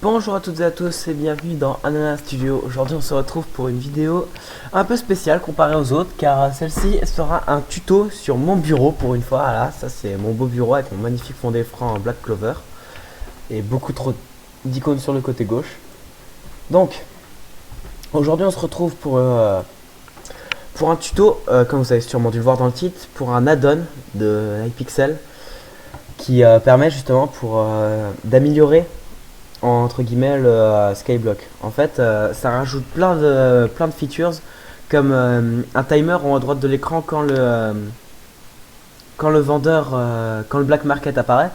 Bonjour à toutes et à tous et bienvenue dans Ananas Studio. Aujourd'hui on se retrouve pour une vidéo un peu spéciale comparée aux autres car celle-ci sera un tuto sur mon bureau pour une fois. Voilà, ça c'est mon beau bureau avec mon magnifique fond d'écran en Black Clover et beaucoup trop d'icônes sur le côté gauche. Donc aujourd'hui on se retrouve pour un tuto, comme vous avez sûrement dû le voir dans le titre, pour un add-on de Hypixel qui permet justement d'améliorer entre guillemets le Skyblock. En fait, ça rajoute plein de features comme un timer en haut à droite de l'écran quand le vendeur, quand le black market apparaît,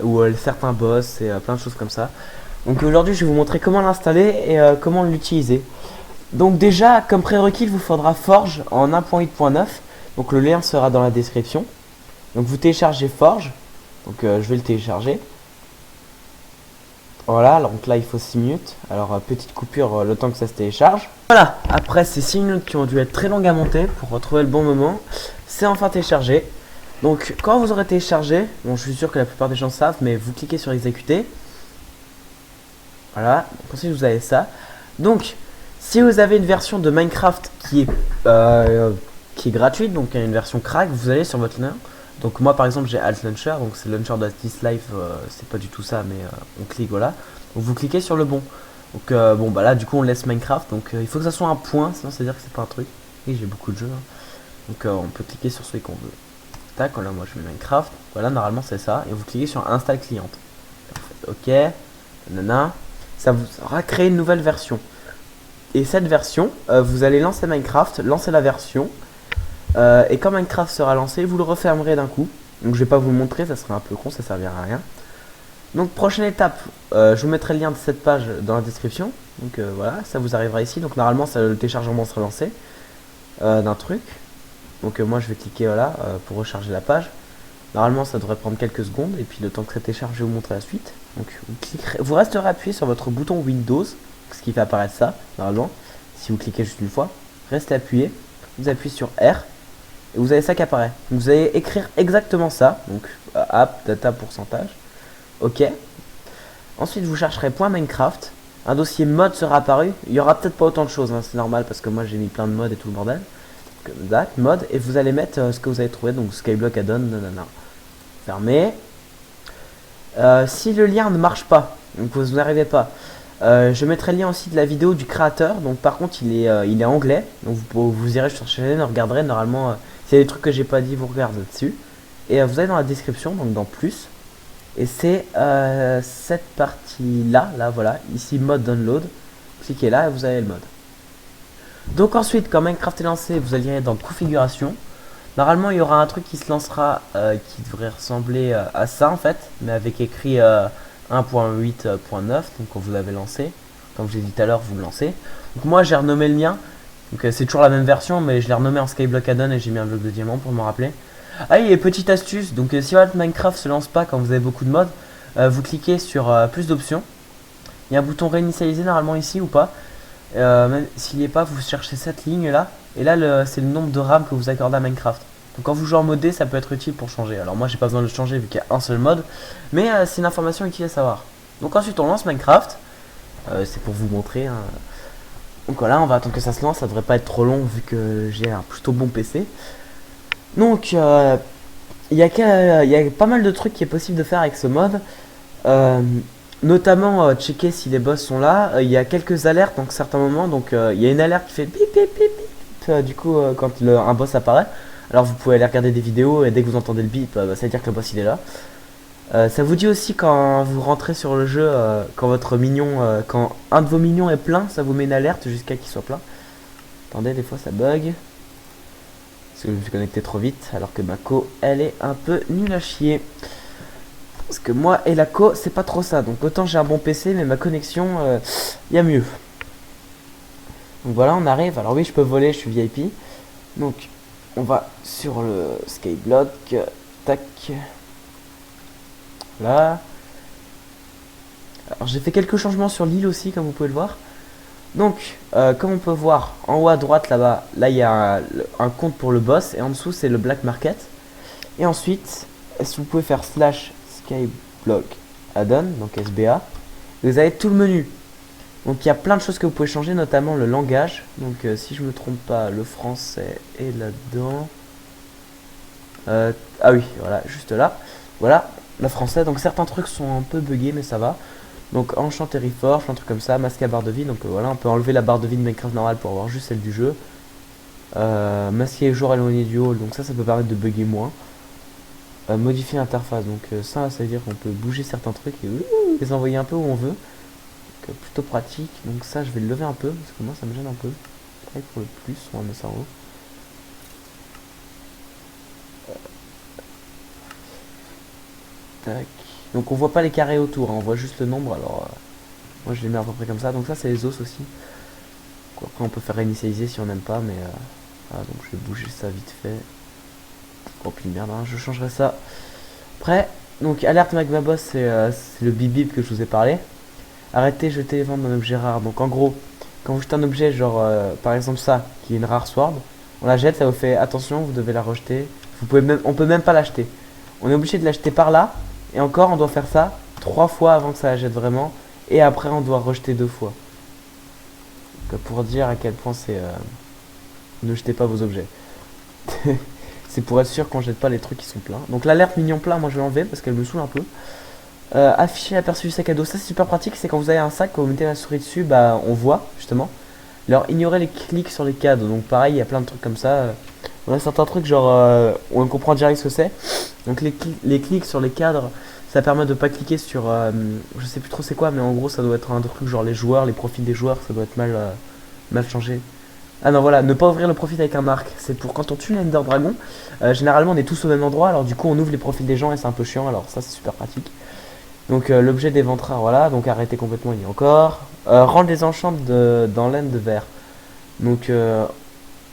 ou certains boss et plein de choses comme ça. Donc aujourd'hui, je vais vous montrer comment l'installer et comment l'utiliser. Donc déjà, comme prérequis, il vous faudra Forge en 1.8.9. Donc le lien sera dans la description. Donc vous téléchargez Forge. Donc je vais le télécharger. Voilà, donc là il faut 6 minutes. Alors petite coupure le temps que ça se télécharge. Voilà, après ces 6 minutes qui ont dû être très longues à monter pour retrouver le bon moment, c'est enfin téléchargé. Donc quand vous aurez téléchargé, bon je suis sûr que la plupart des gens savent, mais vous cliquez sur exécuter. Voilà, donc ensuite vous avez ça. Donc si vous avez une version de Minecraft qui est gratuite, donc une version crack, vous allez sur votre lien. Donc moi par exemple j'ai Alt Launcher, donc c'est le launcher de This Life, c'est pas du tout ça, mais on clique, voilà. Donc vous cliquez sur le bon. Donc bon bah là du coup on laisse Minecraft, donc il faut que ça soit un point, sinon c'est à dire que c'est pas un truc. Et j'ai beaucoup de jeux, hein. Donc on peut cliquer sur celui qu'on veut. Tac, voilà, moi je mets Minecraft, voilà, normalement c'est ça. Et vous cliquez sur Install Client. Ok, nanana. Ça vous aura créé une nouvelle version. Et cette version, vous allez lancer Minecraft, lancer la version. Et quand Minecraft sera lancé, vous le refermerez d'un coup. Donc je vais pas vous le montrer, ça serait un peu con, ça servira à rien. Donc prochaine étape, je vous mettrai le lien de cette page dans la description. Donc voilà, ça vous arrivera ici. Donc normalement le téléchargement sera lancé d'un truc. Donc moi je vais cliquer voilà pour recharger la page. Normalement ça devrait prendre quelques secondes. Et puis le temps que ça télécharge, je vais vous montrer la suite. Donc vous resterez appuyé sur votre bouton Windows, ce qui fait apparaître ça normalement. Si vous cliquez juste une fois, restez appuyé. Vous appuyez sur R. Et vous avez ça qui apparaît. Vous allez écrire exactement ça. Donc app, data, pourcentage. Ok. Ensuite vous chercherez .minecraft. Un dossier mode sera apparu. Il y aura peut-être pas autant de choses, hein, c'est normal parce que moi j'ai mis plein de modes et tout le bordel. Donc, mode. Et vous allez mettre ce que vous avez trouvé. Donc Skyblock add-on. Nanana. Fermé. Si le lien ne marche pas, donc vous n'arrivez pas, je mettrai le lien aussi de la vidéo du créateur. Donc par contre il est anglais. Donc vous irez sur sa chaîne, regarderez normalement. S'il y a des trucs que j'ai pas dit, vous regardez dessus. Et vous allez dans la description, donc dans plus. Et c'est cette partie là, voilà, ici mode download. Cliquez là et vous avez le mode. Donc ensuite, quand Minecraft est lancé, vous allez dans configuration. Normalement, il y aura un truc qui se lancera qui devrait ressembler à ça en fait, mais avec écrit 1.8.9. Donc quand vous l'avez lancé, comme je l'ai dit tout à l'heure, vous le lancez. Donc moi, j'ai renommé le mien. Donc c'est toujours la même version, mais je l'ai renommé en Skyblock add-on et j'ai mis un bloc de diamant pour me rappeler. Ah et petite astuce, donc si votre Minecraft se lance pas quand vous avez beaucoup de modes, vous cliquez sur plus d'options. Il y a un bouton réinitialiser normalement ici ou pas. Même s'il n'y est pas, vous cherchez cette ligne là. Et là c'est le nombre de RAM que vous accordez à Minecraft. Donc quand vous jouez en mode D, ça peut être utile pour changer. Alors moi j'ai pas besoin de le changer vu qu'il y a un seul mode. Mais c'est une information utile à savoir. Donc ensuite on lance Minecraft. C'est pour vous montrer, hein. Donc voilà, on va attendre que ça se lance, ça devrait pas être trop long vu que j'ai un plutôt bon PC. Donc il y a pas mal de trucs qui est possible de faire avec ce mode. Notamment checker si les boss sont là. Il y a quelques alertes dans certains moments. Donc il y a une alerte qui fait bip bip bip bip du coup quand un boss apparaît. Alors vous pouvez aller regarder des vidéos et dès que vous entendez le bip, ça veut dire que le boss il est là. Ça vous dit aussi quand vous rentrez sur le jeu, quand votre mignon, quand un de vos minions est plein, ça vous met une alerte jusqu'à qu'il soit plein. Attendez, des fois ça bug. Parce que je me suis connecté trop vite, alors que ma co, elle est un peu nulle à chier. Parce que moi et la co, c'est pas trop ça. Donc autant j'ai un bon PC, mais ma connexion, y a mieux. Donc voilà, on arrive. Alors oui, je peux voler, je suis VIP. Donc on va sur le Skyblock. Tac. Là. Alors j'ai fait quelques changements sur l'île aussi, comme vous pouvez le voir. Donc comme on peut voir en haut à droite là-bas, là il y a un compte pour le boss et en dessous c'est le black market. Et ensuite, est-ce que vous pouvez faire slash Skyblock add-on, donc SBA. Vous avez tout le menu. Donc il y a plein de choses que vous pouvez changer, notamment le langage. Donc si je me trompe pas, le français est là-dedans. Ah oui, voilà, juste là. Voilà, le français. Donc certains trucs sont un peu buggés, mais ça va. Donc enchanter reforge, un truc comme ça, masquer la barre de vie. Donc voilà, on peut enlever la barre de vie de Minecraft normal pour avoir juste celle du jeu. Masquer les joueurs éloignés du hall, donc ça peut permettre de bugger moins. Modifier l'interface, donc ça veut dire qu'on peut bouger certains trucs et les envoyer un peu où on veut. Donc, plutôt pratique. Donc ça je vais le lever un peu parce que moi ça me gêne un peu. Pareil pour le plus, on va mettre ça en haut. Tac. Donc on voit pas les carrés autour, hein, on voit juste le nombre. Alors moi je les mets à peu près comme ça. Donc ça c'est les os aussi. Après on peut faire réinitialiser si on n'aime pas, mais voilà, donc je vais bouger ça vite fait. Oh puis merde, hein, je changerai ça. Après, donc alerte Magmaboss, c'est le bip bip que je vous ai parlé. Arrêtez, jetez les ventes d'un objet rare. Donc en gros, quand vous jetez un objet, genre par exemple ça, qui est une rare sword, on la jette, ça vous fait attention, vous devez la rejeter. On peut même pas l'acheter. On est obligé de l'acheter par là, et encore on doit faire ça 3 fois avant que ça la jette vraiment, et après on doit rejeter 2 fois. Donc, pour dire à quel point c'est ne jetez pas vos objets. C'est pour être sûr qu'on jette pas les trucs qui sont pleins. Donc l'alerte mignon plein, moi je vais l'enlever parce qu'elle me saoule un peu. Afficher l'aperçu du sac à dos, ça c'est super pratique. C'est quand vous avez un sac, quand vous mettez la souris dessus, bah on voit justement. Alors ignorez les clics sur les cadres. Donc pareil, il y a plein de trucs comme ça. On a certains trucs genre où on comprend direct ce que c'est. Donc les clics sur les cadres, ça permet de pas cliquer sur je sais plus trop c'est quoi, mais en gros ça doit être un truc genre les joueurs, les profils des joueurs, ça doit être mal changé. Ah non voilà, ne pas ouvrir le profil avec un arc, c'est pour quand on tue l'Ender Dragon. Généralement on est tous au même endroit, alors du coup on ouvre les profils des gens et c'est un peu chiant, alors ça c'est super pratique. Donc l'objet des ventes rares, voilà, donc arrêtez complètement, il y a encore. Rendre les enchants dans laine de verre. Donc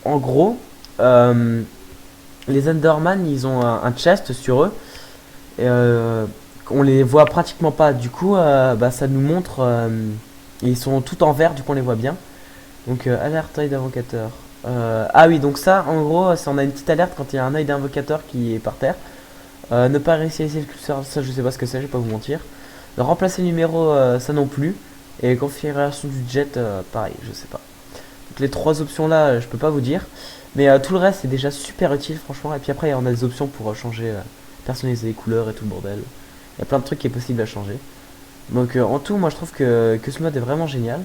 en gros, les Enderman ils ont un chest sur eux. Et on les voit pratiquement pas, du coup bah, ça nous montre, ils sont tout en vert, du coup on les voit bien. Donc alerte œil d'invocateur. Ah oui, donc ça en gros si on a une petite alerte quand il y a un œil d'invocateur qui est par terre. Ne pas réinitialiser le curseur, ça je sais pas ce que c'est, je vais pas vous mentir. Remplacer le numéro, ça non plus. Et configuration du jet, pareil, je sais pas. Donc les 3 options là, je peux pas vous dire. Mais tout le reste c'est déjà super utile franchement. Et puis après on a des options pour changer, personnaliser les couleurs et tout le bordel. Il y a plein de trucs qui est possible à changer. Donc en tout moi je trouve que ce mode est vraiment génial.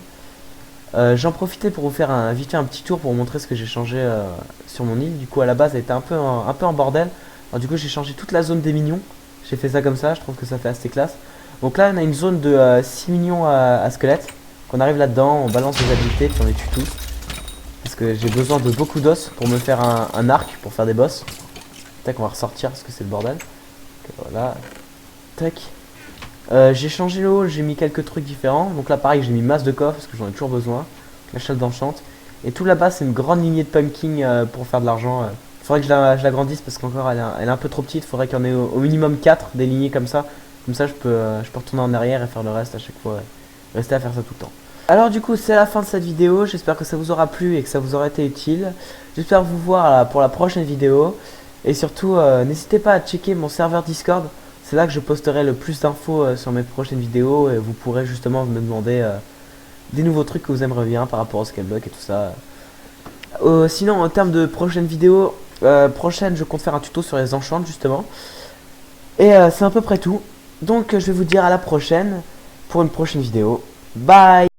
J'en profitais pour vous faire vite fait un petit tour pour vous montrer ce que j'ai changé sur mon île. Du coup à la base elle était un peu en bordel. Alors du coup j'ai changé toute la zone des minions. J'ai fait ça comme ça, je trouve que ça fait assez classe. Donc là on a une zone de 6 minions à squelettes. Qu'on arrive là-dedans, on balance les habilités puis on les tue tous. Parce que j'ai besoin de beaucoup d'os pour me faire un arc pour faire des boss. Tac, on va ressortir parce que c'est le bordel. Donc, voilà. Tac. J'ai changé le hall, j'ai mis quelques trucs différents. Donc là pareil j'ai mis masse de coffre parce que j'en ai toujours besoin. La chasse d'enchante. Et tout là-bas c'est une grande lignée de pumpkin pour faire de l'argent. Faudrait que je l'agrandisse parce qu'encore elle est un peu trop petite. Faudrait qu'il y en ait au minimum 4 des lignées comme ça. Comme ça je peux retourner en arrière et faire le reste à chaque fois. Rester à faire ça tout le temps. Alors du coup c'est la fin de cette vidéo. J'espère que ça vous aura plu et que ça vous aura été utile. J'espère vous voir pour la prochaine vidéo. Et surtout n'hésitez pas à checker mon serveur Discord. C'est là que je posterai le plus d'infos sur mes prochaines vidéos et vous pourrez justement me demander des nouveaux trucs que vous aimeriez bien par rapport au Skyblock et tout ça. Sinon en termes de prochaines vidéos, je compte faire un tuto sur les enchantes justement. Et c'est à peu près tout. Donc je vais vous dire à la prochaine pour une prochaine vidéo. Bye!